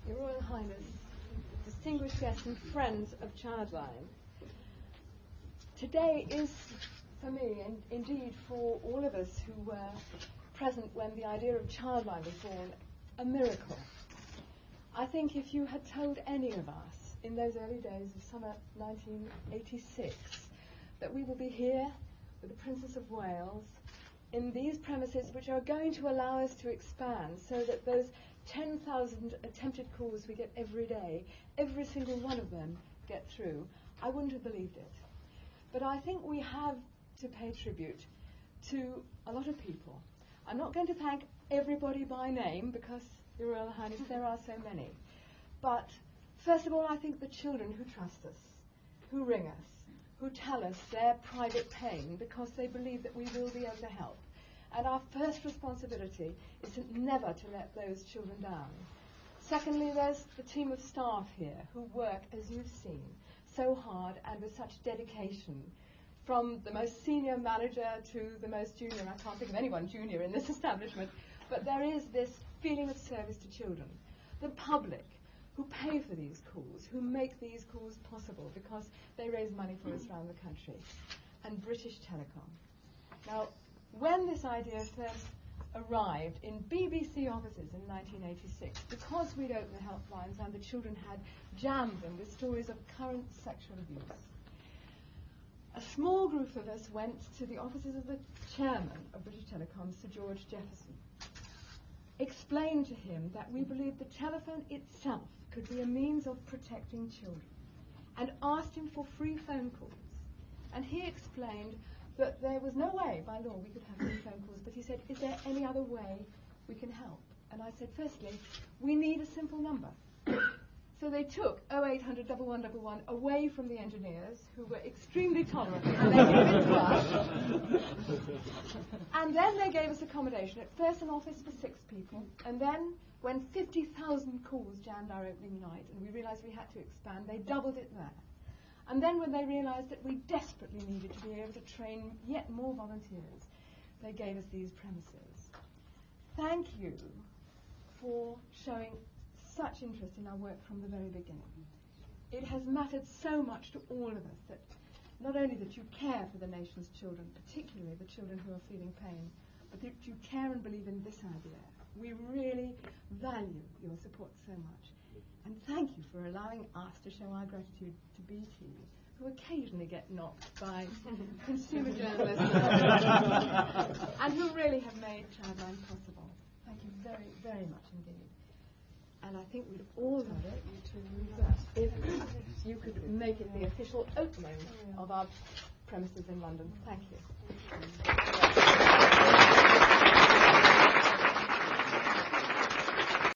Your Royal Highness, distinguished guests and friends of Childline, today is, for me, and indeed for all of us who were present when the idea of Childline was born, a miracle. I think if you had told any of us in those early days of summer 1986 that we will be here with the Princess of Wales in these premises which are going to allow us to expand so that those 10,000 attempted calls we get every day, every single one of them get through, I wouldn't have believed it. But I think we have to pay tribute to a lot of people. I'm not going to thank everybody by name because, Your Royal Highness, there are so many. But first of all, I think the children who trust us, who ring us, who tell us their private pain because they believe that we will be able to help. And our first responsibility is never to let those children down. Secondly, there's the team of staff here who work, as you've seen, so hard and with such dedication, from the most senior manager to the most junior. I can't think of anyone junior in this establishment, but there is this feeling of service to children. The public who pay for these calls, who make these calls possible because they raise money for us around the country, and British Telecom. Now, when this idea first arrived in BBC offices in 1986, because we'd opened the helplines and the children had jammed them with stories of current sexual abuse, a small group of us went to the offices of the chairman of British Telecom, Sir George Jefferson, explained to him that we believed the telephone itself could be a means of protecting children, and asked him for free phone calls. And he explained that there was no way, by law, we could have free phone calls, but he said, is there any other way we can help? And I said, firstly, we need a simple number. So they took 0800 1111 away from the engineers, who were extremely tolerant, and they gave it to us. And then they gave us accommodation. At first an office for 6 people, and then when 50,000 calls jammed our opening night, and we realized we had to expand, they doubled it there. And then when they realized that we desperately needed to be able to train yet more volunteers, they gave us these premises. Thank you for showing such interest in our work from the very beginning. It has mattered so much to all of us that not only that you care for the nation's children, particularly the children who are feeling pain, but that you care and believe in this idea. We really value your support so much. And thank you for allowing us to show our gratitude to BT, who occasionally get knocked by consumer journalists and who really have made Childline possible. Thank you very, very much indeed. And I think we'd all love it if you could make it the official opening of our premises in London. Thank you.